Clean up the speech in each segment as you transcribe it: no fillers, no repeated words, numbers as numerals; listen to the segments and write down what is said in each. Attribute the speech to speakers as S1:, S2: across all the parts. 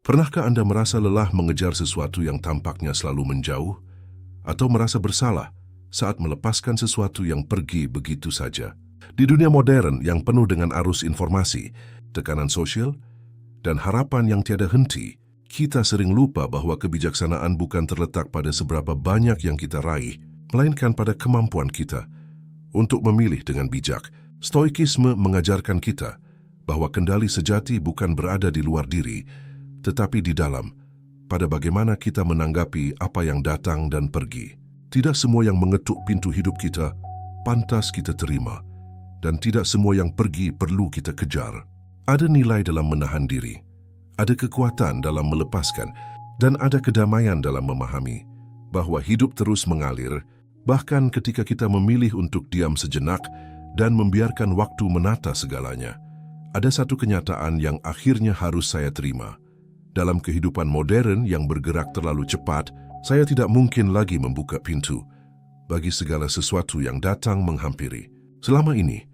S1: Pernahkah Anda merasa lelah mengejar sesuatu yang tampaknya selalu menjauh? Atau merasa bersalah saat melepaskan sesuatu yang pergi begitu saja? Di dunia modern yang penuh dengan arus informasi, tekanan sosial, dan harapan yang tiada henti, kita sering lupa bahwa kebijaksanaan bukan terletak pada seberapa banyak yang kita raih, melainkan pada kemampuan kita untuk memilih dengan bijak. Stoikisme mengajarkan kita bahwa kendali sejati bukan berada di luar diri, tetapi di dalam, pada bagaimana kita menanggapi apa yang datang dan pergi. Tidak semua yang mengetuk pintu hidup kita pantas kita terima, dan tidak semua yang pergi perlu kita kejar. Ada nilai dalam menahan diri, ada kekuatan dalam melepaskan, dan ada kedamaian dalam memahami bahwa hidup terus mengalir, bahkan ketika kita memilih untuk diam sejenak dan membiarkan waktu menata segalanya. Ada satu kenyataan yang akhirnya harus saya terima. Dalam kehidupan modern yang bergerak terlalu cepat, saya tidak mungkin lagi membuka pintu bagi segala sesuatu yang datang menghampiri. Selama ini,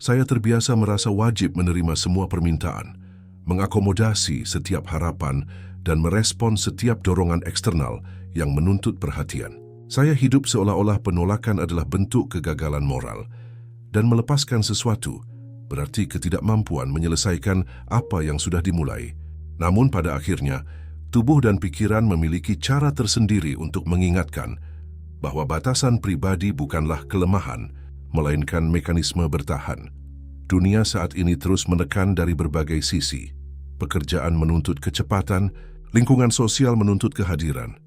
S1: saya terbiasa merasa wajib menerima semua permintaan, mengakomodasi setiap harapan, dan merespon setiap dorongan eksternal yang menuntut perhatian. Saya hidup seolah-olah penolakan adalah bentuk kegagalan moral, dan melepaskan sesuatu berarti ketidakmampuan menyelesaikan apa yang sudah dimulai. Namun pada akhirnya, tubuh dan pikiran memiliki cara tersendiri untuk mengingatkan bahwa batasan pribadi bukanlah kelemahan, melainkan mekanisme bertahan. Dunia saat ini terus menekan dari berbagai sisi. Pekerjaan menuntut kecepatan, lingkungan sosial menuntut kehadiran,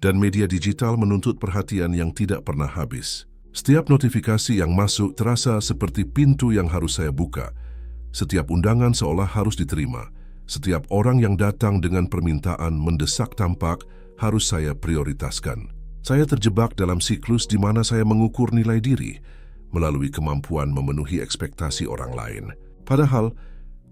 S1: dan media digital menuntut perhatian yang tidak pernah habis. Setiap notifikasi yang masuk terasa seperti pintu yang harus saya buka. Setiap undangan seolah harus diterima. Setiap orang yang datang dengan permintaan mendesak tampak harus saya prioritaskan. Saya terjebak dalam siklus di mana saya mengukur nilai diri melalui kemampuan memenuhi ekspektasi orang lain. Padahal,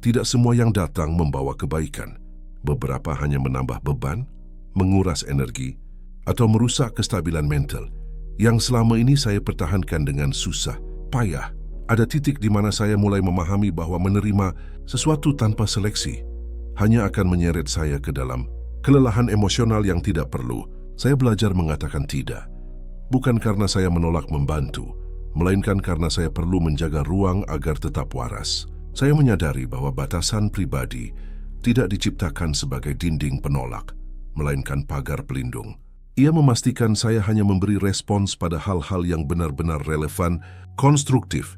S1: tidak semua yang datang membawa kebaikan. Beberapa hanya menambah beban, menguras energi, atau merusak kestabilan mental yang selama ini saya pertahankan dengan susah payah. Ada titik di mana saya mulai memahami bahwa menerima sesuatu tanpa seleksi hanya akan menyeret saya ke dalam kelelahan emosional yang tidak perlu. Saya belajar mengatakan tidak, bukan karena saya menolak membantu, melainkan karena saya perlu menjaga ruang agar tetap waras. Saya menyadari bahwa batasan pribadi tidak diciptakan sebagai dinding penolak, melainkan pagar pelindung. Ia memastikan saya hanya memberi respons pada hal-hal yang benar-benar relevan, konstruktif,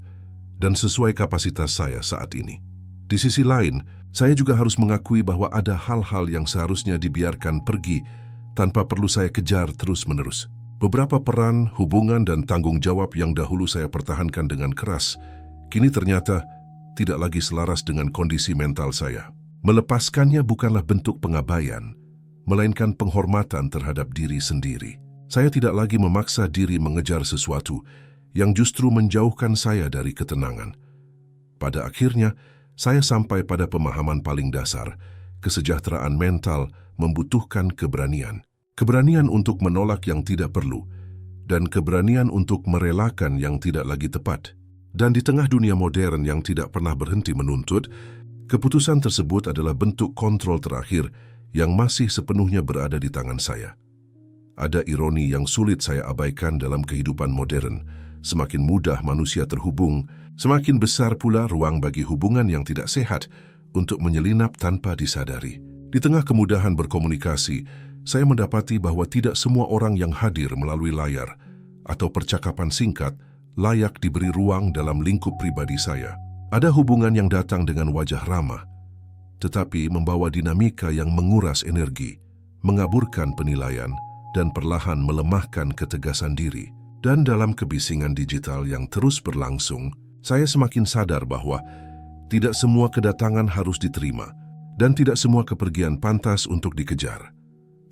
S1: dan sesuai kapasitas saya saat ini. Di sisi lain, saya juga harus mengakui bahwa ada hal-hal yang seharusnya dibiarkan pergi tanpa perlu saya kejar terus-menerus. Beberapa peran, hubungan, dan tanggung jawab yang dahulu saya pertahankan dengan keras, kini ternyata tidak lagi selaras dengan kondisi mental saya. Melepaskannya bukanlah bentuk pengabaian, melainkan penghormatan terhadap diri sendiri. Saya tidak lagi memaksa diri mengejar sesuatu yang justru menjauhkan saya dari ketenangan. Pada akhirnya, saya sampai pada pemahaman paling dasar, kesejahteraan mental membutuhkan keberanian. Keberanian untuk menolak yang tidak perlu, dan keberanian untuk merelakan yang tidak lagi tepat. Dan di tengah dunia modern yang tidak pernah berhenti menuntut, keputusan tersebut adalah bentuk kontrol terakhir yang masih sepenuhnya berada di tangan saya. Ada ironi yang sulit saya abaikan dalam kehidupan modern. Semakin mudah manusia terhubung, semakin besar pula ruang bagi hubungan yang tidak sehat untuk menyelinap tanpa disadari. Di tengah kemudahan berkomunikasi, saya mendapati bahwa tidak semua orang yang hadir melalui layar atau percakapan singkat layak diberi ruang dalam lingkup pribadi saya. Ada hubungan yang datang dengan wajah ramah, tetapi membawa dinamika yang menguras energi, mengaburkan penilaian, dan perlahan melemahkan ketegasan diri. Dan dalam kebisingan digital yang terus berlangsung, saya semakin sadar bahwa tidak semua kedatangan harus diterima dan tidak semua kepergian pantas untuk dikejar.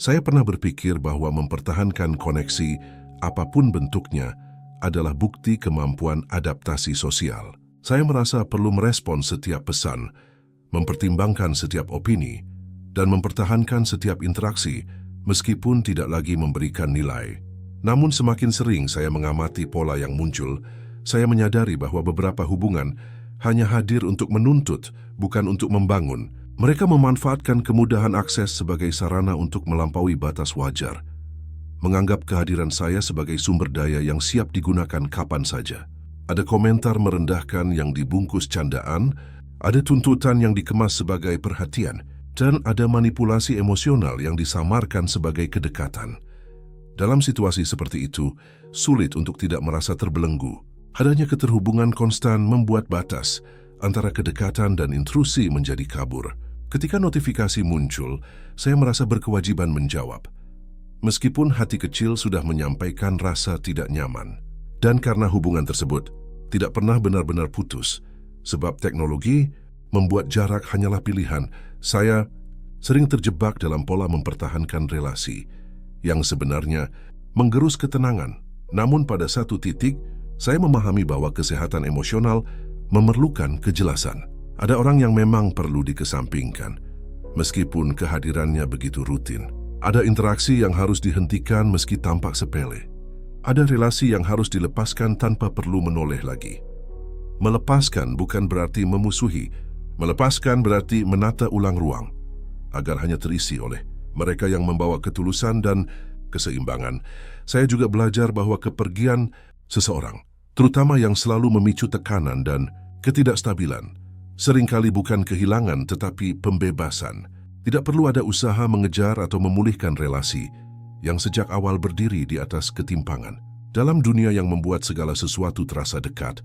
S1: Saya pernah berpikir bahwa mempertahankan koneksi, apapun bentuknya, adalah bukti kemampuan adaptasi sosial. Saya merasa perlu merespon setiap pesan, mempertimbangkan setiap opini, dan mempertahankan setiap interaksi meskipun tidak lagi memberikan nilai. Namun semakin sering saya mengamati pola yang muncul, saya menyadari bahwa beberapa hubungan hanya hadir untuk menuntut, bukan untuk membangun. Mereka memanfaatkan kemudahan akses sebagai sarana untuk melampaui batas wajar, menganggap kehadiran saya sebagai sumber daya yang siap digunakan kapan saja. Ada komentar merendahkan yang dibungkus candaan, ada tuntutan yang dikemas sebagai perhatian, dan ada manipulasi emosional yang disamarkan sebagai kedekatan. Dalam situasi seperti itu, sulit untuk tidak merasa terbelenggu. Adanya keterhubungan konstan membuat batas antara kedekatan dan intrusi menjadi kabur. Ketika notifikasi muncul, saya merasa berkewajiban menjawab. Meskipun hati kecil sudah menyampaikan rasa tidak nyaman. Dan karena hubungan tersebut tidak pernah benar-benar putus, sebab teknologi membuat jarak hanyalah pilihan, saya sering terjebak dalam pola mempertahankan relasi yang sebenarnya menggerus ketenangan. Namun pada satu titik, saya memahami bahwa kesehatan emosional memerlukan kejelasan. Ada orang yang memang perlu dikesampingkan, meskipun kehadirannya begitu rutin. Ada interaksi yang harus dihentikan meski tampak sepele. Ada relasi yang harus dilepaskan tanpa perlu menoleh lagi. Melepaskan bukan berarti memusuhi. Melepaskan berarti menata ulang ruang, agar hanya terisi oleh mereka yang membawa ketulusan dan keseimbangan. Saya juga belajar bahwa kepergian seseorang, terutama yang selalu memicu tekanan dan ketidakstabilan, seringkali bukan kehilangan tetapi pembebasan. Tidak perlu ada usaha mengejar atau memulihkan relasi yang sejak awal berdiri di atas ketimpangan. Dalam dunia yang membuat segala sesuatu terasa dekat,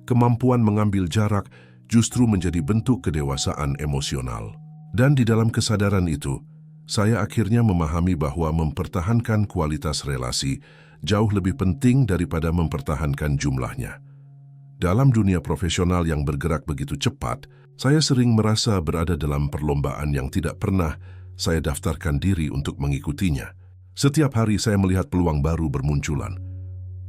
S1: kemampuan mengambil jarak justru menjadi bentuk kedewasaan emosional. Dan di dalam kesadaran itu, saya akhirnya memahami bahwa mempertahankan kualitas relasi jauh lebih penting daripada mempertahankan jumlahnya. Dalam dunia profesional yang bergerak begitu cepat, saya sering merasa berada dalam perlombaan yang tidak pernah saya daftarkan diri untuk mengikutinya. Setiap hari saya melihat peluang baru bermunculan.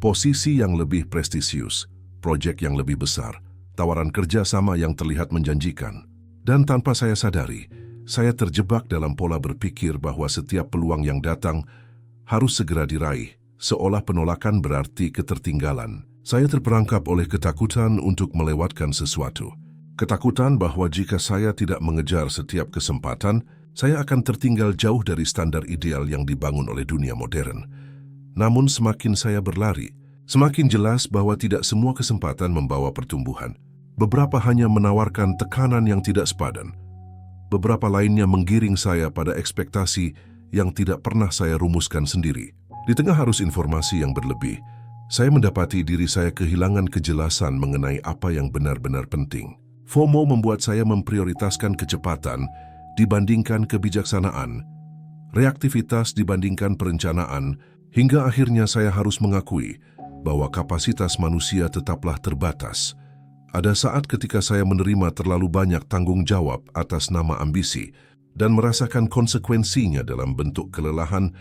S1: Posisi yang lebih prestisius, proyek yang lebih besar, tawaran kerja sama yang terlihat menjanjikan. Dan tanpa saya sadari, saya terjebak dalam pola berpikir bahwa setiap peluang yang datang harus segera diraih, seolah penolakan berarti ketertinggalan. Saya terperangkap oleh ketakutan untuk melewatkan sesuatu. Ketakutan bahwa jika saya tidak mengejar setiap kesempatan, saya akan tertinggal jauh dari standar ideal yang dibangun oleh dunia modern. Namun semakin saya berlari, semakin jelas bahwa tidak semua kesempatan membawa pertumbuhan. Beberapa hanya menawarkan tekanan yang tidak sepadan. Beberapa lainnya menggiring saya pada ekspektasi yang tidak pernah saya rumuskan sendiri. Di tengah arus informasi yang berlebih, saya mendapati diri saya kehilangan kejelasan mengenai apa yang benar-benar penting. FOMO membuat saya memprioritaskan kecepatan dibandingkan kebijaksanaan, reaktivitas dibandingkan perencanaan, hingga akhirnya saya harus mengakui bahwa kapasitas manusia tetaplah terbatas. Ada saat ketika saya menerima terlalu banyak tanggung jawab atas nama ambisi dan merasakan konsekuensinya dalam bentuk kelelahan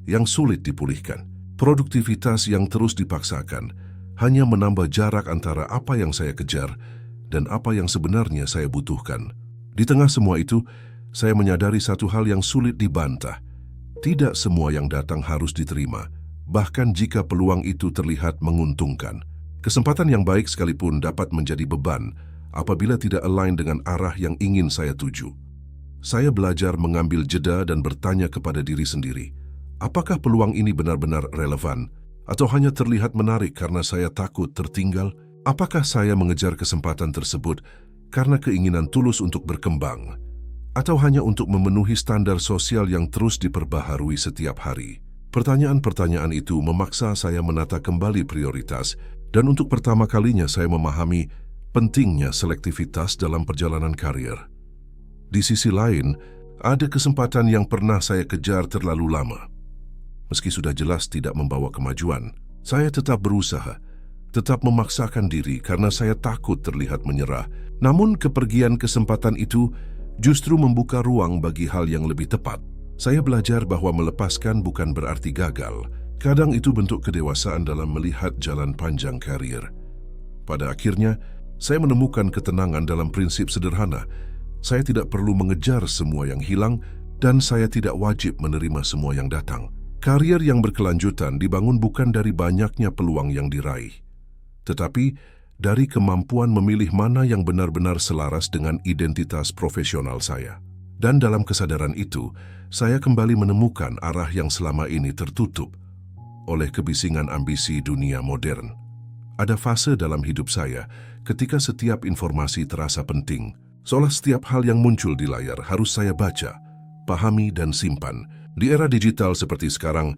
S1: yang sulit dipulihkan. Produktivitas yang terus dipaksakan hanya menambah jarak antara apa yang saya kejar dan apa yang sebenarnya saya butuhkan. Di tengah semua itu, saya menyadari satu hal yang sulit dibantah. Tidak semua yang datang harus diterima, bahkan jika peluang itu terlihat menguntungkan. Kesempatan yang baik sekalipun dapat menjadi beban apabila tidak align dengan arah yang ingin saya tuju. Saya belajar mengambil jeda dan bertanya kepada diri sendiri, apakah peluang ini benar-benar relevan atau hanya terlihat menarik karena saya takut tertinggal? Apakah saya mengejar kesempatan tersebut karena keinginan tulus untuk berkembang atau hanya untuk memenuhi standar sosial yang terus diperbaharui setiap hari? Pertanyaan-pertanyaan itu memaksa saya menata kembali prioritas. Dan untuk pertama kalinya saya memahami pentingnya selektivitas dalam perjalanan karir. Di sisi lain, ada kesempatan yang pernah saya kejar terlalu lama. Meski sudah jelas tidak membawa kemajuan, saya tetap berusaha, tetap memaksakan diri karena saya takut terlihat menyerah. Namun kepergian kesempatan itu justru membuka ruang bagi hal yang lebih tepat. Saya belajar bahwa melepaskan bukan berarti gagal. Kadang itu bentuk kedewasaan dalam melihat jalan panjang karir. Pada akhirnya, saya menemukan ketenangan dalam prinsip sederhana. Saya tidak perlu mengejar semua yang hilang dan saya tidak wajib menerima semua yang datang. Karir yang berkelanjutan dibangun bukan dari banyaknya peluang yang diraih, tetapi dari kemampuan memilih mana yang benar-benar selaras dengan identitas profesional saya. Dan dalam kesadaran itu, saya kembali menemukan arah yang selama ini tertutup oleh kebisingan ambisi dunia modern. Ada fase dalam hidup saya ketika setiap informasi terasa penting, seolah setiap hal yang muncul di layar harus saya baca, pahami, dan simpan. Di era digital seperti sekarang,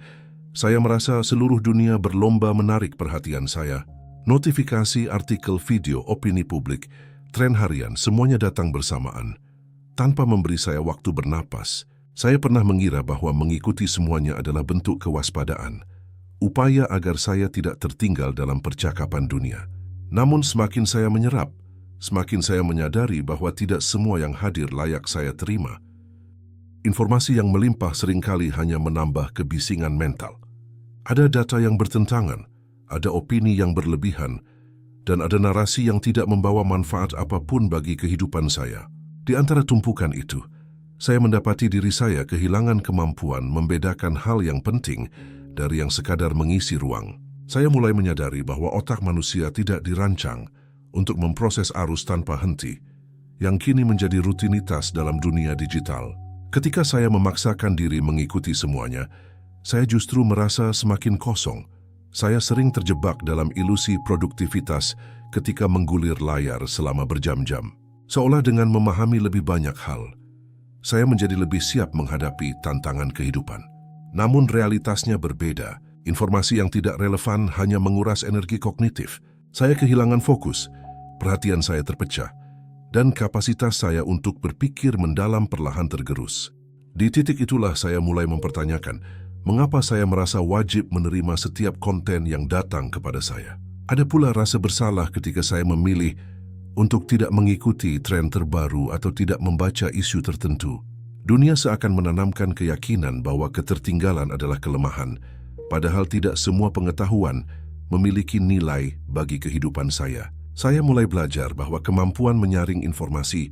S1: saya merasa seluruh dunia berlomba menarik perhatian saya. Notifikasi, artikel, video, opini publik, tren harian, semuanya datang bersamaan. Tanpa memberi saya waktu bernapas, saya pernah mengira bahwa mengikuti semuanya adalah bentuk kewaspadaan, upaya agar saya tidak tertinggal dalam percakapan dunia. Namun semakin saya menyerap, semakin saya menyadari bahwa tidak semua yang hadir layak saya terima. Informasi yang melimpah seringkali hanya menambah kebisingan mental. Ada data yang bertentangan, ada opini yang berlebihan, dan ada narasi yang tidak membawa manfaat apapun bagi kehidupan saya. Di antara tumpukan itu, saya mendapati diri saya kehilangan kemampuan membedakan hal yang penting dari yang sekadar mengisi ruang. Saya mulai menyadari bahwa otak manusia tidak dirancang untuk memproses arus tanpa henti, yang kini menjadi rutinitas dalam dunia digital. Ketika saya memaksakan diri mengikuti semuanya, saya justru merasa semakin kosong. Saya sering terjebak dalam ilusi produktivitas ketika menggulir layar selama berjam-jam. Seolah dengan memahami lebih banyak hal, saya menjadi lebih siap menghadapi tantangan kehidupan. Namun realitasnya berbeda. Informasi yang tidak relevan hanya menguras energi kognitif. Saya kehilangan fokus, perhatian saya terpecah, dan kapasitas saya untuk berpikir mendalam perlahan tergerus. Di titik itulah saya mulai mempertanyakan, mengapa saya merasa wajib menerima setiap konten yang datang kepada saya. Ada pula rasa bersalah ketika saya memilih untuk tidak mengikuti tren terbaru atau tidak membaca isu tertentu. Dunia seakan menanamkan keyakinan bahwa ketertinggalan adalah kelemahan, padahal tidak semua pengetahuan memiliki nilai bagi kehidupan saya. Saya mulai belajar bahwa kemampuan menyaring informasi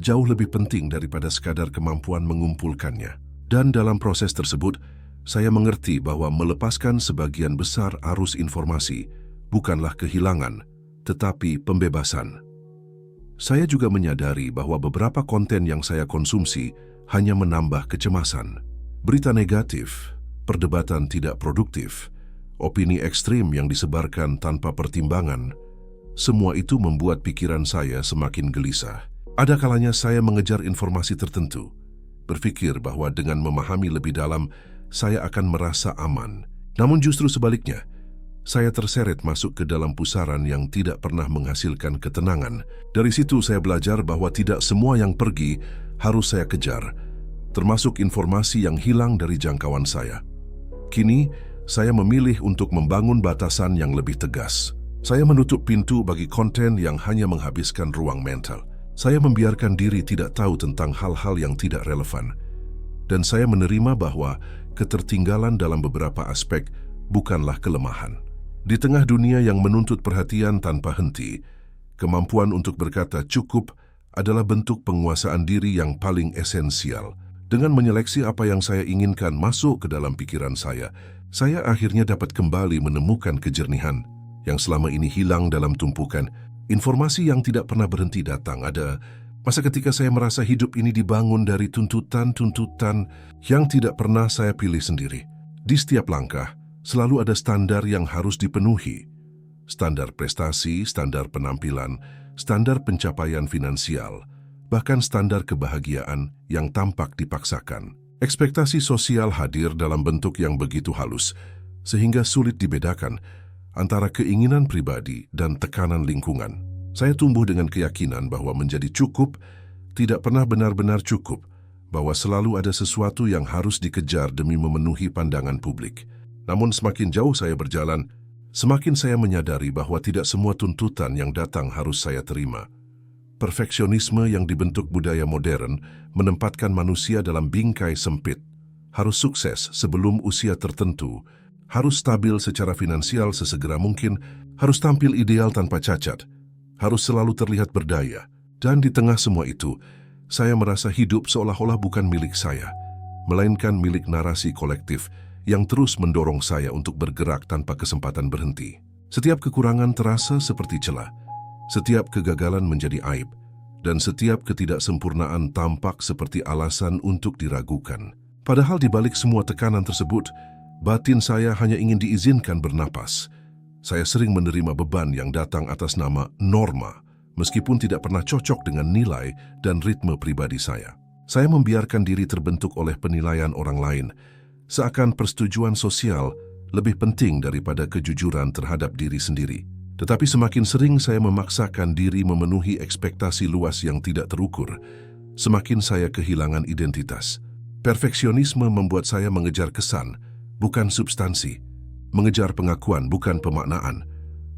S1: jauh lebih penting daripada sekadar kemampuan mengumpulkannya. Dan dalam proses tersebut, saya mengerti bahwa melepaskan sebagian besar arus informasi bukanlah kehilangan, tetapi pembebasan. Saya juga menyadari bahwa beberapa konten yang saya konsumsi hanya menambah kecemasan. Berita negatif, perdebatan tidak produktif, opini ekstrim yang disebarkan tanpa pertimbangan, semua itu membuat pikiran saya semakin gelisah. Ada kalanya saya mengejar informasi tertentu, berpikir bahwa dengan memahami lebih dalam, saya akan merasa aman. Namun justru sebaliknya, saya terseret masuk ke dalam pusaran yang tidak pernah menghasilkan ketenangan. Dari situ saya belajar bahwa tidak semua yang pergi harus saya kejar, termasuk informasi yang hilang dari jangkauan saya. Kini, saya memilih untuk membangun batasan yang lebih tegas. Saya menutup pintu bagi konten yang hanya menghabiskan ruang mental. Saya membiarkan diri tidak tahu tentang hal-hal yang tidak relevan. Dan saya menerima bahwa ketertinggalan dalam beberapa aspek bukanlah kelemahan. Di tengah dunia yang menuntut perhatian tanpa henti, kemampuan untuk berkata cukup adalah bentuk penguasaan diri yang paling esensial. Dengan menyeleksi apa yang saya inginkan masuk ke dalam pikiran saya akhirnya dapat kembali menemukan kejernihan yang selama ini hilang dalam tumpukan informasi yang tidak pernah berhenti datang. Ada masa ketika saya merasa hidup ini dibangun dari tuntutan-tuntutan yang tidak pernah saya pilih sendiri. Di setiap langkah, selalu ada standar yang harus dipenuhi. Standar prestasi, standar penampilan, standar pencapaian finansial, bahkan standar kebahagiaan yang tampak dipaksakan. Ekspektasi sosial hadir dalam bentuk yang begitu halus, sehingga sulit dibedakan antara keinginan pribadi dan tekanan lingkungan. Saya tumbuh dengan keyakinan bahwa menjadi cukup tidak pernah benar-benar cukup, bahwa selalu ada sesuatu yang harus dikejar demi memenuhi pandangan publik. Namun semakin jauh saya berjalan, semakin saya menyadari bahwa tidak semua tuntutan yang datang harus saya terima. Perfeksionisme yang dibentuk budaya modern menempatkan manusia dalam bingkai sempit. Harus sukses sebelum usia tertentu, harus stabil secara finansial sesegera mungkin, harus tampil ideal tanpa cacat, harus selalu terlihat berdaya. Dan di tengah semua itu, saya merasa hidup seolah-olah bukan milik saya, melainkan milik narasi kolektif yang terus mendorong saya untuk bergerak tanpa kesempatan berhenti. Setiap kekurangan terasa seperti celah, setiap kegagalan menjadi aib, dan setiap ketidaksempurnaan tampak seperti alasan untuk diragukan. Padahal di balik semua tekanan tersebut, batin saya hanya ingin diizinkan bernapas. Saya sering menerima beban yang datang atas nama norma, meskipun tidak pernah cocok dengan nilai dan ritme pribadi saya. Saya membiarkan diri terbentuk oleh penilaian orang lain, seakan persetujuan sosial lebih penting daripada kejujuran terhadap diri sendiri. Tetapi semakin sering saya memaksakan diri memenuhi ekspektasi luas yang tidak terukur, semakin saya kehilangan identitas. Perfeksionisme membuat saya mengejar kesan, bukan substansi. Mengejar pengakuan, bukan pemaknaan.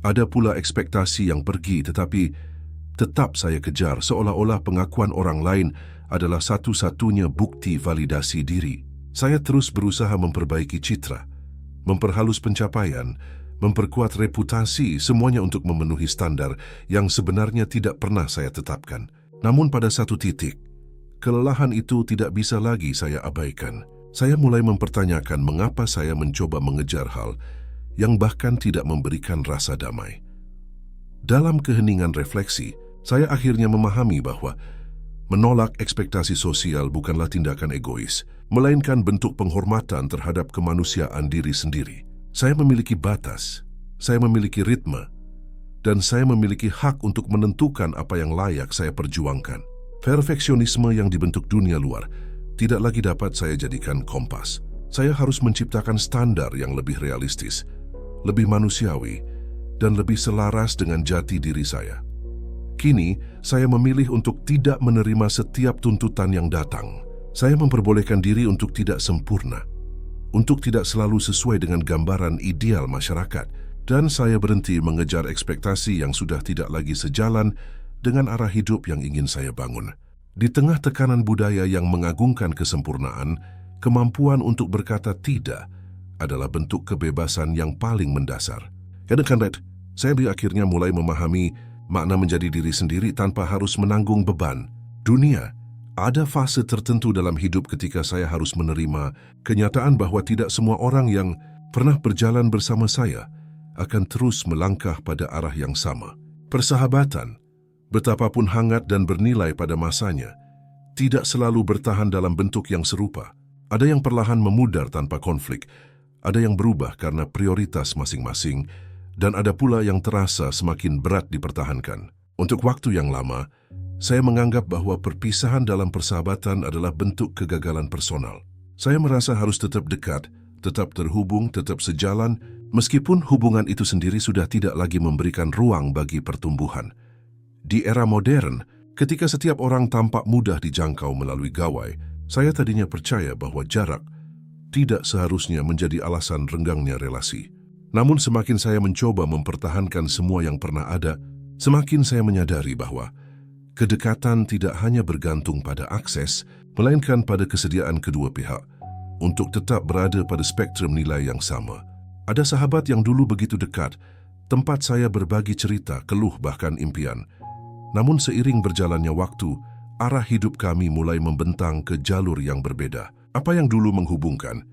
S1: Ada pula ekspektasi yang pergi, tetapi tetap saya kejar seolah-olah pengakuan orang lain adalah satu-satunya bukti validasi diri. Saya terus berusaha memperbaiki citra, memperhalus pencapaian, memperkuat reputasi, semuanya untuk memenuhi standar yang sebenarnya tidak pernah saya tetapkan. Namun pada satu titik, kelelahan itu tidak bisa lagi saya abaikan. Saya mulai mempertanyakan mengapa saya mencoba mengejar hal yang bahkan tidak memberikan rasa damai. Dalam keheningan refleksi, saya akhirnya memahami bahwa menolak ekspektasi sosial bukanlah tindakan egois, melainkan bentuk penghormatan terhadap kemanusiaan diri sendiri. Saya memiliki batas, saya memiliki ritme, dan saya memiliki hak untuk menentukan apa yang layak saya perjuangkan. Perfeksionisme yang dibentuk dunia luar tidak lagi dapat saya jadikan kompas. Saya harus menciptakan standar yang lebih realistis, lebih manusiawi, dan lebih selaras dengan jati diri saya. Kini, saya memilih untuk tidak menerima setiap tuntutan yang datang. Saya memperbolehkan diri untuk tidak sempurna, untuk tidak selalu sesuai dengan gambaran ideal masyarakat, dan saya berhenti mengejar ekspektasi yang sudah tidak lagi sejalan dengan arah hidup yang ingin saya bangun. Di tengah tekanan budaya yang mengagungkan kesempurnaan, kemampuan untuk berkata tidak adalah bentuk kebebasan yang paling mendasar. Kadang-kadang, saya akhirnya mulai memahami makna menjadi diri sendiri tanpa harus menanggung beban dunia. Ada fase tertentu dalam hidup ketika saya harus menerima kenyataan bahwa tidak semua orang yang pernah berjalan bersama saya akan terus melangkah pada arah yang sama. Persahabatan, betapapun hangat dan bernilai pada masanya, tidak selalu bertahan dalam bentuk yang serupa. Ada yang perlahan memudar tanpa konflik, ada yang berubah karena prioritas masing-masing, dan ada pula yang terasa semakin berat dipertahankan. Untuk waktu yang lama, saya menganggap bahwa perpisahan dalam persahabatan adalah bentuk kegagalan personal. Saya merasa harus tetap dekat, tetap terhubung, tetap sejalan, meskipun hubungan itu sendiri sudah tidak lagi memberikan ruang bagi pertumbuhan. Di era modern, ketika setiap orang tampak mudah dijangkau melalui gawai, saya tadinya percaya bahwa jarak tidak seharusnya menjadi alasan renggangnya relasi. Namun semakin saya mencoba mempertahankan semua yang pernah ada, semakin saya menyadari bahwa kedekatan tidak hanya bergantung pada akses, melainkan pada kesediaan kedua pihak untuk tetap berada pada spektrum nilai yang sama. Ada sahabat yang dulu begitu dekat, tempat saya berbagi cerita, keluh, bahkan impian. Namun seiring berjalannya waktu, arah hidup kami mulai membentang ke jalur yang berbeda. Apa yang dulu menghubungkan,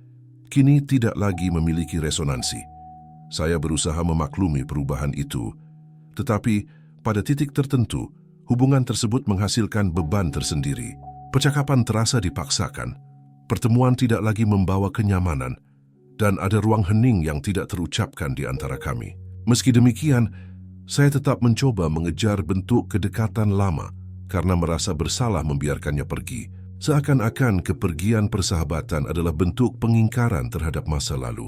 S1: kini tidak lagi memiliki resonansi. Saya berusaha memaklumi perubahan itu, tetapi pada titik tertentu, hubungan tersebut menghasilkan beban tersendiri. Percakapan terasa dipaksakan, pertemuan tidak lagi membawa kenyamanan, dan ada ruang hening yang tidak terucapkan di antara kami. Meski demikian, saya tetap mencoba mengejar bentuk kedekatan lama karena merasa bersalah membiarkannya pergi. Seakan-akan kepergian persahabatan adalah bentuk pengingkaran terhadap masa lalu.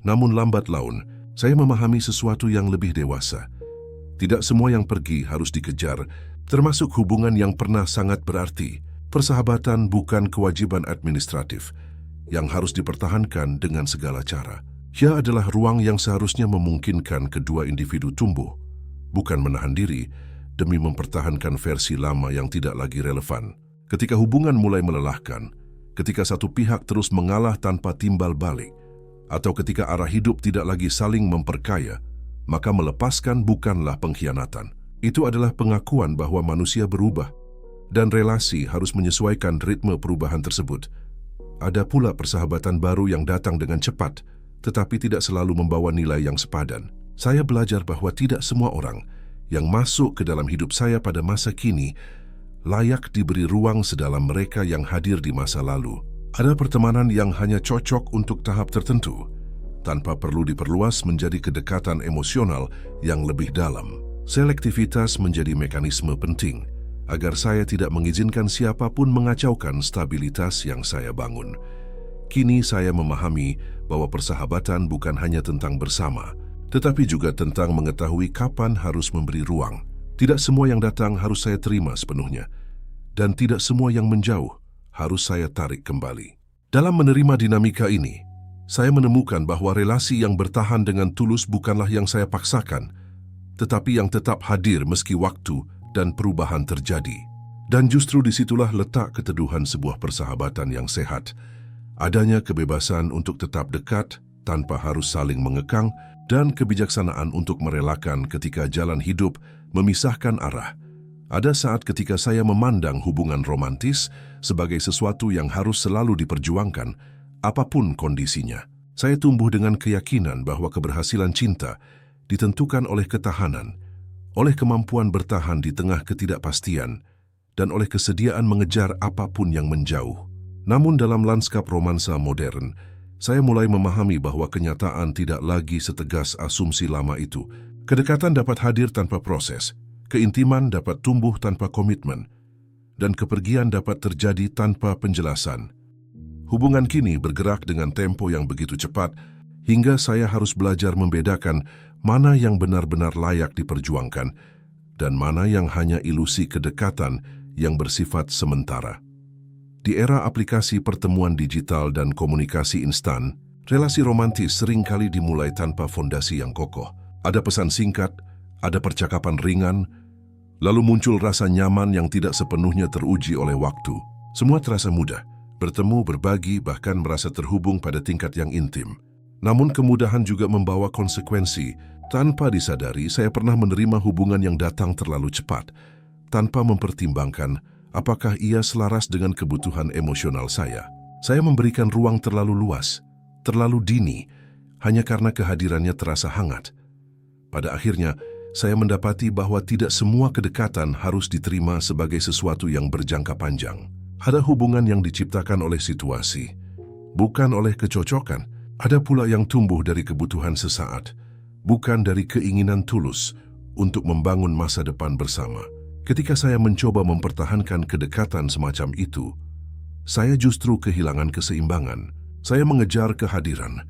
S1: Namun lambat laun, saya memahami sesuatu yang lebih dewasa. Tidak semua yang pergi harus dikejar, termasuk hubungan yang pernah sangat berarti. Persahabatan bukan kewajiban administratif yang harus dipertahankan dengan segala cara. Ia adalah ruang yang seharusnya memungkinkan kedua individu tumbuh, bukan menahan diri demi mempertahankan versi lama yang tidak lagi relevan. Ketika hubungan mulai melelahkan, ketika satu pihak terus mengalah tanpa timbal balik, atau ketika arah hidup tidak lagi saling memperkaya, maka melepaskan bukanlah pengkhianatan. Itu adalah pengakuan bahwa manusia berubah, dan relasi harus menyesuaikan ritme perubahan tersebut. Ada pula persahabatan baru yang datang dengan cepat, tetapi tidak selalu membawa nilai yang sepadan. Saya belajar bahwa tidak semua orang yang masuk ke dalam hidup saya pada masa kini layak diberi ruang sedalam mereka yang hadir di masa lalu. Ada pertemanan yang hanya cocok untuk tahap tertentu, tanpa perlu diperluas menjadi kedekatan emosional yang lebih dalam. Selektivitas menjadi mekanisme penting agar saya tidak mengizinkan siapapun mengacaukan stabilitas yang saya bangun. Kini saya memahami bahwa persahabatan bukan hanya tentang bersama, tetapi juga tentang mengetahui kapan harus memberi ruang. Tidak semua yang datang harus saya terima sepenuhnya, dan tidak semua yang menjauh harus saya tarik kembali. Dalam menerima dinamika ini, saya menemukan bahwa relasi yang bertahan dengan tulus bukanlah yang saya paksakan, tetapi yang tetap hadir meski waktu dan perubahan terjadi. Dan justru disitulah letak keteduhan sebuah persahabatan yang sehat. Adanya kebebasan untuk tetap dekat tanpa harus saling mengekang, dan kebijaksanaan untuk merelakan ketika jalan hidup memisahkan arah. Ada saat ketika saya memandang hubungan romantis sebagai sesuatu yang harus selalu diperjuangkan, apapun kondisinya. Saya tumbuh dengan keyakinan bahwa keberhasilan cinta ditentukan oleh ketahanan, oleh kemampuan bertahan di tengah ketidakpastian, dan oleh kesediaan mengejar apapun yang menjauh. Namun dalam lanskap romansa modern, saya mulai memahami bahwa kenyataan tidak lagi setegas asumsi lama itu. Kedekatan dapat hadir tanpa proses, keintiman dapat tumbuh tanpa komitmen, dan kepergian dapat terjadi tanpa penjelasan. Hubungan kini bergerak dengan tempo yang begitu cepat, hingga saya harus belajar membedakan mana yang benar-benar layak diperjuangkan dan mana yang hanya ilusi kedekatan yang bersifat sementara. Di era aplikasi pertemuan digital dan komunikasi instan, relasi romantis seringkali dimulai tanpa fondasi yang kokoh. Ada pesan singkat, ada percakapan ringan, lalu muncul rasa nyaman yang tidak sepenuhnya teruji oleh waktu. Semua terasa mudah, bertemu, berbagi, bahkan merasa terhubung pada tingkat yang intim. Namun kemudahan juga membawa konsekuensi. Tanpa disadari, saya pernah menerima hubungan yang datang terlalu cepat, tanpa mempertimbangkan apakah ia selaras dengan kebutuhan emosional saya. Saya memberikan ruang terlalu luas, terlalu dini, hanya karena kehadirannya terasa hangat. Pada akhirnya, saya mendapati bahwa tidak semua kedekatan harus diterima sebagai sesuatu yang berjangka panjang. Ada hubungan yang diciptakan oleh situasi, bukan oleh kecocokan. Ada pula yang tumbuh dari kebutuhan sesaat, bukan dari keinginan tulus untuk membangun masa depan bersama. Ketika saya mencoba mempertahankan kedekatan semacam itu, saya justru kehilangan keseimbangan. Saya mengejar kehadiran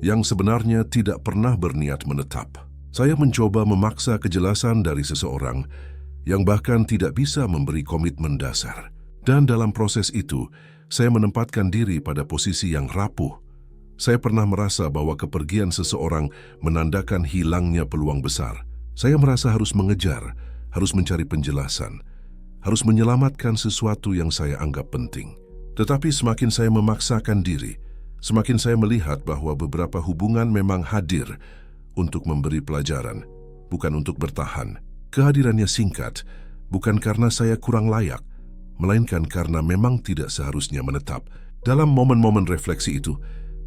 S1: yang sebenarnya tidak pernah berniat menetap. Saya mencoba memaksa kejelasan dari seseorang yang bahkan tidak bisa memberi komitmen dasar. Dan dalam proses itu, saya menempatkan diri pada posisi yang rapuh. Saya pernah merasa bahwa kepergian seseorang menandakan hilangnya peluang besar. Saya merasa harus mengejar, harus mencari penjelasan, harus menyelamatkan sesuatu yang saya anggap penting. Tetapi semakin saya memaksakan diri, semakin saya melihat bahwa beberapa hubungan memang hadir untuk memberi pelajaran, bukan untuk bertahan. Kehadirannya singkat, bukan karena saya kurang layak, melainkan karena memang tidak seharusnya menetap. Dalam momen-momen refleksi itu,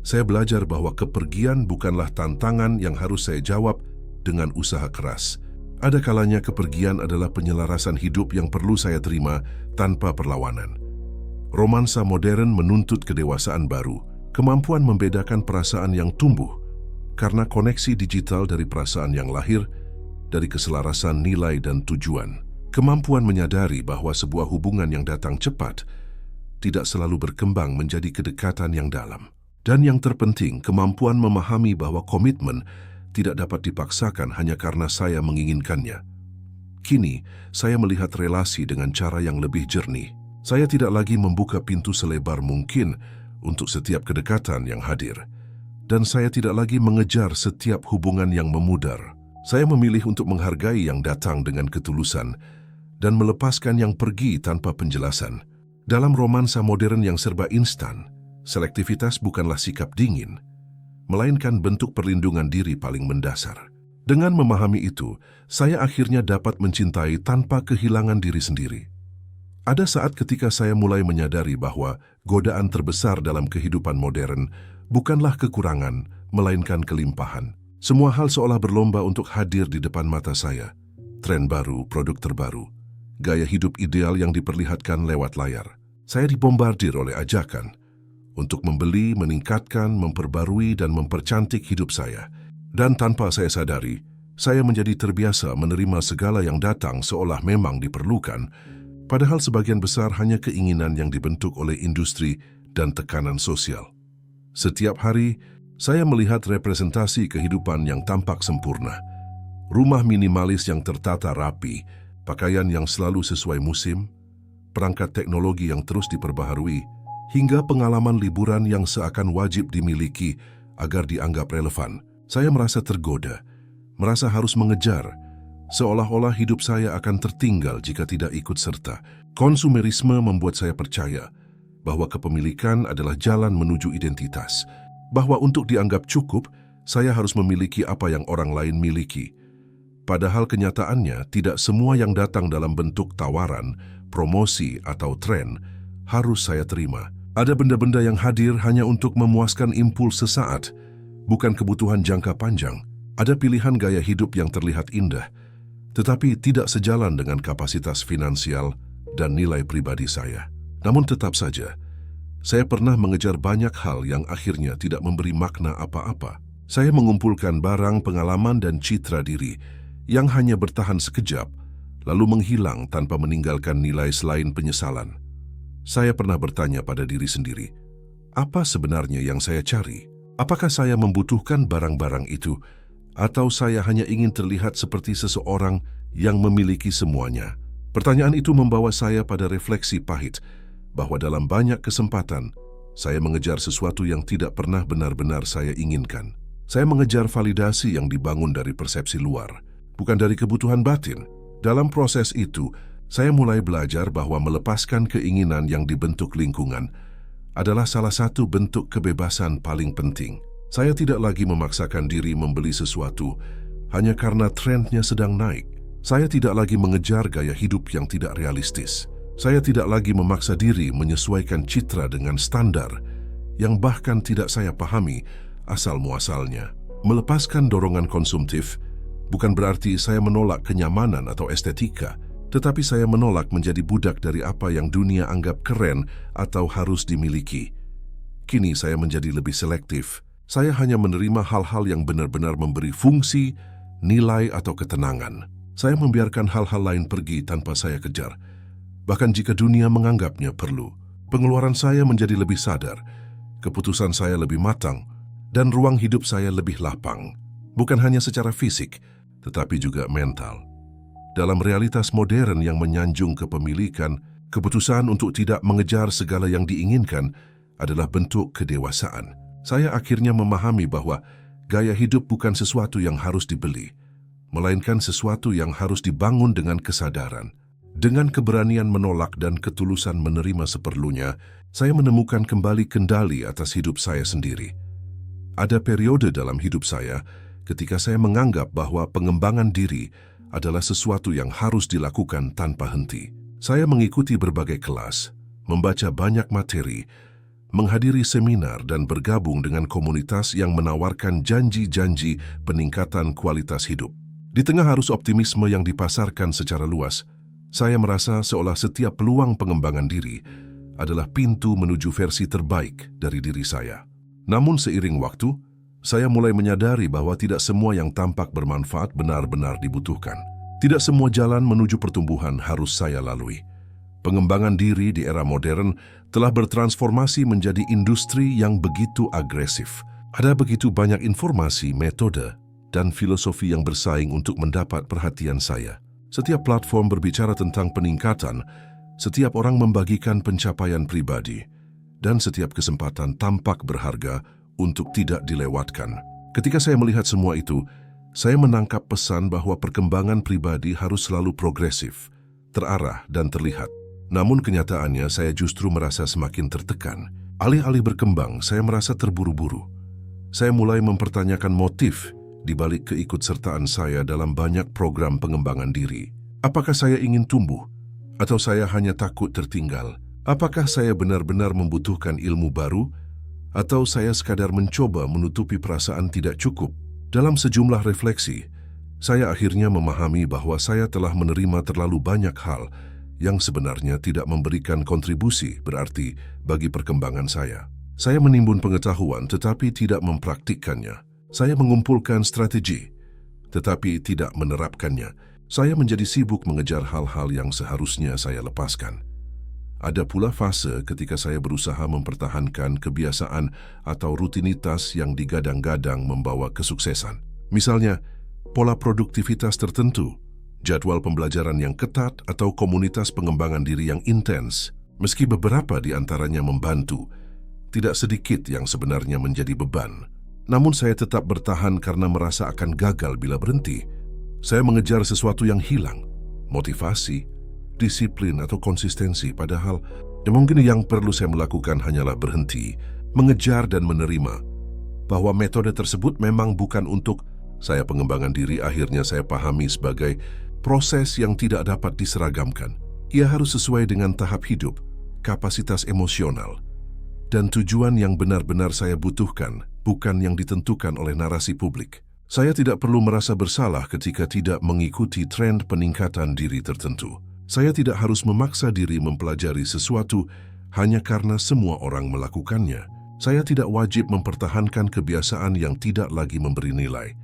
S1: saya belajar bahwa kepergian bukanlah tantangan yang harus saya jawab dengan usaha keras. Ada kalanya kepergian adalah penyelarasan hidup yang perlu saya terima tanpa perlawanan. Romansa modern menuntut kedewasaan baru, kemampuan membedakan perasaan yang tumbuh karena koneksi digital dari perasaan yang lahir dari keselarasan nilai dan tujuan. Kemampuan menyadari bahwa sebuah hubungan yang datang cepat tidak selalu berkembang menjadi kedekatan yang dalam. Dan yang terpenting, kemampuan memahami bahwa komitmen tidak dapat dipaksakan hanya karena saya menginginkannya. Kini, saya melihat relasi dengan cara yang lebih jernih. Saya tidak lagi membuka pintu selebar mungkin untuk setiap kedekatan yang hadir. Dan saya tidak lagi mengejar setiap hubungan yang memudar. Saya memilih untuk menghargai yang datang dengan ketulusan dan melepaskan yang pergi tanpa penjelasan. Dalam romansa modern yang serba instan, selektivitas bukanlah sikap dingin, melainkan bentuk perlindungan diri paling mendasar. Dengan memahami itu, saya akhirnya dapat mencintai tanpa kehilangan diri sendiri. Ada saat ketika saya mulai menyadari bahwa godaan terbesar dalam kehidupan modern bukanlah kekurangan, melainkan kelimpahan. Semua hal seolah berlomba untuk hadir di depan mata saya. Tren baru, produk terbaru, gaya hidup ideal yang diperlihatkan lewat layar. Saya dibombardir oleh ajakan untuk membeli, meningkatkan, memperbarui, dan mempercantik hidup saya. Dan tanpa saya sadari, saya menjadi terbiasa menerima segala yang datang seolah memang diperlukan, padahal sebagian besar hanya keinginan yang dibentuk oleh industri dan tekanan sosial. Setiap hari, saya melihat representasi kehidupan yang tampak sempurna. Rumah minimalis yang tertata rapi, pakaian yang selalu sesuai musim, perangkat teknologi yang terus diperbaharui, hingga pengalaman liburan yang seakan wajib dimiliki agar dianggap relevan. Saya merasa tergoda, merasa harus mengejar, seolah-olah hidup saya akan tertinggal jika tidak ikut serta. Konsumerisme membuat saya percaya bahwa kepemilikan adalah jalan menuju identitas, bahwa untuk dianggap cukup, saya harus memiliki apa yang orang lain miliki. Padahal kenyataannya, tidak semua yang datang dalam bentuk tawaran, promosi, atau tren harus saya terima. Ada benda-benda yang hadir hanya untuk memuaskan impuls sesaat, bukan kebutuhan jangka panjang. Ada pilihan gaya hidup yang terlihat indah, tetapi tidak sejalan dengan kapasitas finansial dan nilai pribadi saya. Namun tetap saja, saya pernah mengejar banyak hal yang akhirnya tidak memberi makna apa-apa. Saya mengumpulkan barang, pengalaman, dan citra diri yang hanya bertahan sekejap, lalu menghilang tanpa meninggalkan nilai selain penyesalan. Saya pernah bertanya pada diri sendiri, apa sebenarnya yang saya cari? Apakah saya membutuhkan barang-barang itu, atau saya hanya ingin terlihat seperti seseorang yang memiliki semuanya? Pertanyaan itu membawa saya pada refleksi pahit, bahwa dalam banyak kesempatan, saya mengejar sesuatu yang tidak pernah benar-benar saya inginkan. Saya mengejar validasi yang dibangun dari persepsi luar, bukan dari kebutuhan batin. Dalam proses itu, saya mulai belajar bahwa melepaskan keinginan yang dibentuk lingkungan adalah salah satu bentuk kebebasan paling penting. Saya tidak lagi memaksakan diri membeli sesuatu hanya karena trennya sedang naik. Saya tidak lagi mengejar gaya hidup yang tidak realistis. Saya tidak lagi memaksa diri menyesuaikan citra dengan standar yang bahkan tidak saya pahami asal-muasalnya. Melepaskan dorongan konsumtif bukan berarti saya menolak kenyamanan atau estetika, tetapi saya menolak menjadi budak dari apa yang dunia anggap keren atau harus dimiliki. Kini saya menjadi lebih selektif. Saya hanya menerima hal-hal yang benar-benar memberi fungsi, nilai, atau ketenangan. Saya membiarkan hal-hal lain pergi tanpa saya kejar, bahkan jika dunia menganggapnya perlu. Pengeluaran saya menjadi lebih sadar, keputusan saya lebih matang, dan ruang hidup saya lebih lapang. Bukan hanya secara fisik, tetapi juga mental. Dalam realitas modern yang menyanjung kepemilikan, keputusan untuk tidak mengejar segala yang diinginkan adalah bentuk kedewasaan. Saya akhirnya memahami bahwa gaya hidup bukan sesuatu yang harus dibeli, melainkan sesuatu yang harus dibangun dengan kesadaran. Dengan keberanian menolak dan ketulusan menerima seperlunya, saya menemukan kembali kendali atas hidup saya sendiri. Ada periode dalam hidup saya ketika saya menganggap bahwa pengembangan diri adalah sesuatu yang harus dilakukan tanpa henti. Saya mengikuti berbagai kelas, membaca banyak materi, menghadiri seminar, dan bergabung dengan komunitas yang menawarkan janji-janji peningkatan kualitas hidup. Di tengah arus optimisme yang dipasarkan secara luas, saya merasa seolah setiap peluang pengembangan diri adalah pintu menuju versi terbaik dari diri saya. Namun seiring waktu, saya mulai menyadari bahwa tidak semua yang tampak bermanfaat benar-benar dibutuhkan. Tidak semua jalan menuju pertumbuhan harus saya lalui. Pengembangan diri di era modern telah bertransformasi menjadi industri yang begitu agresif. Ada begitu banyak informasi, metode, dan filosofi yang bersaing untuk mendapat perhatian saya. Setiap platform berbicara tentang peningkatan, setiap orang membagikan pencapaian pribadi, dan setiap kesempatan tampak berharga untuk tidak dilewatkan. Ketika saya melihat semua itu, saya menangkap pesan bahwa perkembangan pribadi harus selalu progresif, terarah, dan terlihat. Namun kenyataannya saya justru merasa semakin tertekan. Alih-alih berkembang, saya merasa terburu-buru. Saya mulai mempertanyakan motif di balik keikutsertaan saya dalam banyak program pengembangan diri. Apakah saya ingin tumbuh? Atau saya hanya takut tertinggal? Apakah saya benar-benar membutuhkan ilmu baru? Atau saya sekadar mencoba menutupi perasaan tidak cukup? Dalam sejumlah refleksi, saya akhirnya memahami bahwa saya telah menerima terlalu banyak hal yang sebenarnya tidak memberikan kontribusi berarti bagi perkembangan saya. Saya menimbun pengetahuan tetapi tidak mempraktikkannya. Saya mengumpulkan strategi tetapi tidak menerapkannya. Saya menjadi sibuk mengejar hal-hal yang seharusnya saya lepaskan. Ada pula fase ketika saya berusaha mempertahankan kebiasaan atau rutinitas yang digadang-gadang membawa kesuksesan. Misalnya, pola produktivitas tertentu, jadwal pembelajaran yang ketat, atau komunitas pengembangan diri yang intens. Meski beberapa di antaranya membantu, tidak sedikit yang sebenarnya menjadi beban. Namun saya tetap bertahan karena merasa akan gagal bila berhenti. Saya mengejar sesuatu yang hilang, motivasi, disiplin atau konsistensi, padahal mungkin yang perlu saya lakukan hanyalah berhenti, mengejar dan menerima bahwa metode tersebut memang bukan untuk saya. Pengembangan diri akhirnya saya pahami sebagai proses yang tidak dapat diseragamkan. Ia harus sesuai dengan tahap hidup, kapasitas emosional, dan tujuan yang benar-benar saya butuhkan, bukan yang ditentukan oleh narasi publik. Saya tidak perlu merasa bersalah ketika tidak mengikuti tren peningkatan diri tertentu. Saya tidak harus memaksa diri mempelajari sesuatu hanya karena semua orang melakukannya. Saya tidak wajib mempertahankan kebiasaan yang tidak lagi memberi nilai.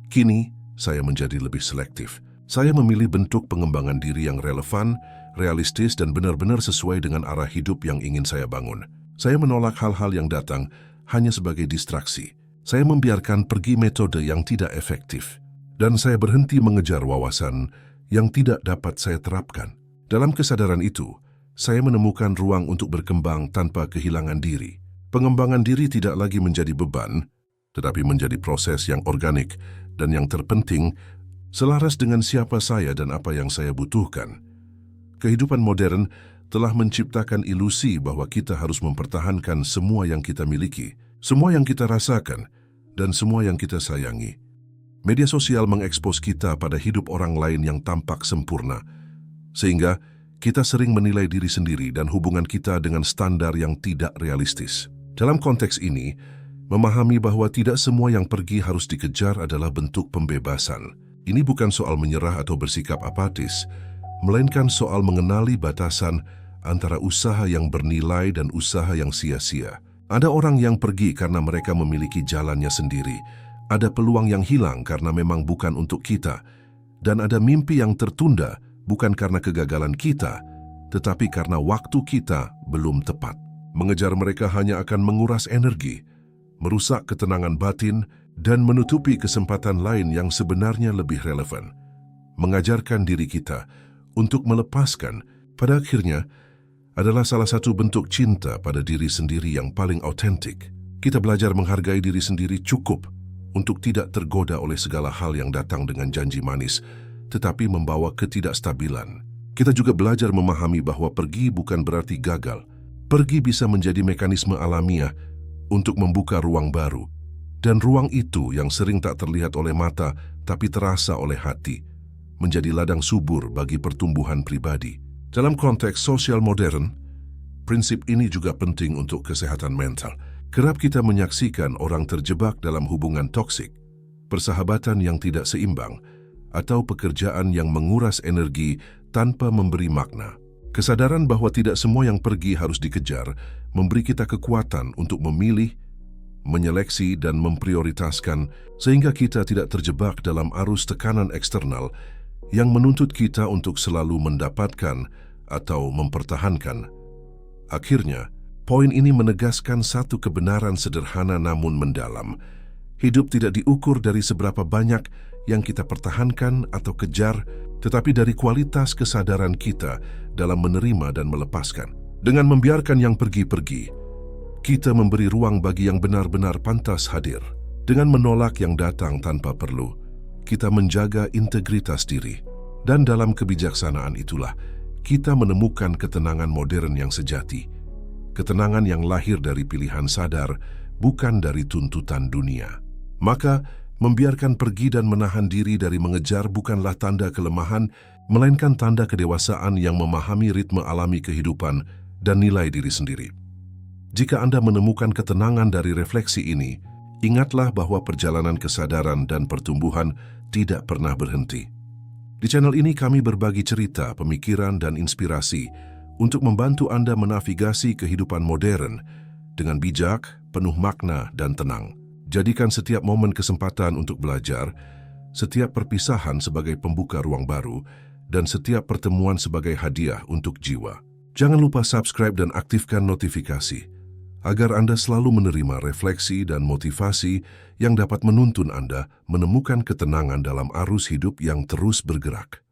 S1: Kini, saya menjadi lebih selektif. Saya memilih bentuk pengembangan diri yang relevan, realistis, dan benar-benar sesuai dengan arah hidup yang ingin saya bangun. Saya menolak hal-hal yang datang hanya sebagai distraksi. Saya membiarkan pergi metode yang tidak efektif. Dan saya berhenti mengejar wawasan yang tidak dapat saya terapkan. Dalam kesadaran itu, saya menemukan ruang untuk berkembang tanpa kehilangan diri. Pengembangan diri tidak lagi menjadi beban, tetapi menjadi proses yang organik dan yang terpenting, selaras dengan siapa saya dan apa yang saya butuhkan. Kehidupan modern telah menciptakan ilusi bahwa kita harus mempertahankan semua yang kita miliki, semua yang kita rasakan, dan semua yang kita sayangi. Media sosial mengekspos kita pada hidup orang lain yang tampak sempurna, sehingga kita sering menilai diri sendiri dan hubungan kita dengan standar yang tidak realistis. Dalam konteks ini, memahami bahwa tidak semua yang pergi harus dikejar adalah bentuk pembebasan. Ini bukan soal menyerah atau bersikap apatis, melainkan soal mengenali batasan antara usaha yang bernilai dan usaha yang sia-sia. Ada orang yang pergi karena mereka memiliki jalannya sendiri. Ada peluang yang hilang karena memang bukan untuk kita. Dan ada mimpi yang tertunda bukan karena kegagalan kita, tetapi karena waktu kita belum tepat. Mengejar mereka hanya akan menguras energi, merusak ketenangan batin, dan menutupi kesempatan lain yang sebenarnya lebih relevan. Mengajarkan diri kita untuk melepaskan, pada akhirnya, adalah salah satu bentuk cinta pada diri sendiri yang paling autentik. Kita belajar menghargai diri sendiri cukup untuk tidak tergoda oleh segala hal yang datang dengan janji manis, tetapi membawa ketidakstabilan. Kita juga belajar memahami bahwa pergi bukan berarti gagal. Pergi bisa menjadi mekanisme alamiah untuk membuka ruang baru. Dan ruang itu yang sering tak terlihat oleh mata, tapi terasa oleh hati, menjadi ladang subur bagi pertumbuhan pribadi. Dalam konteks sosial modern, prinsip ini juga penting untuk kesehatan mental. Kerap kita menyaksikan orang terjebak dalam hubungan toksik, persahabatan yang tidak seimbang, atau pekerjaan yang menguras energi tanpa memberi makna. Kesadaran bahwa tidak semua yang pergi harus dikejar memberi kita kekuatan untuk memilih, menyeleksi, dan memprioritaskan sehingga kita tidak terjebak dalam arus tekanan eksternal yang menuntut kita untuk selalu mendapatkan atau mempertahankan. Akhirnya, poin ini menegaskan satu kebenaran sederhana namun mendalam. Hidup tidak diukur dari seberapa banyak yang kita pertahankan atau kejar, tetapi dari kualitas kesadaran kita dalam menerima dan melepaskan. Dengan membiarkan yang pergi-pergi, kita memberi ruang bagi yang benar-benar pantas hadir. Dengan menolak yang datang tanpa perlu, kita menjaga integritas diri. Dan dalam kebijaksanaan itulah, kita menemukan ketenangan modern yang sejati. Ketenangan yang lahir dari pilihan sadar, bukan dari tuntutan dunia. Maka, membiarkan pergi dan menahan diri dari mengejar bukanlah tanda kelemahan, melainkan tanda kedewasaan yang memahami ritme alami kehidupan dan nilai diri sendiri. Jika Anda menemukan ketenangan dari refleksi ini, ingatlah bahwa perjalanan kesadaran dan pertumbuhan tidak pernah berhenti. Di Di channel ini kami berbagi cerita, pemikiran, dan inspirasi untuk membantu Anda menavigasi kehidupan modern dengan bijak, penuh makna, dan tenang. Jadikan setiap momen kesempatan untuk belajar, setiap perpisahan sebagai pembuka ruang baru, dan setiap pertemuan sebagai hadiah untuk jiwa. Jangan lupa subscribe dan aktifkan notifikasi, agar Anda selalu menerima refleksi dan motivasi yang dapat menuntun Anda menemukan ketenangan dalam arus hidup yang terus bergerak.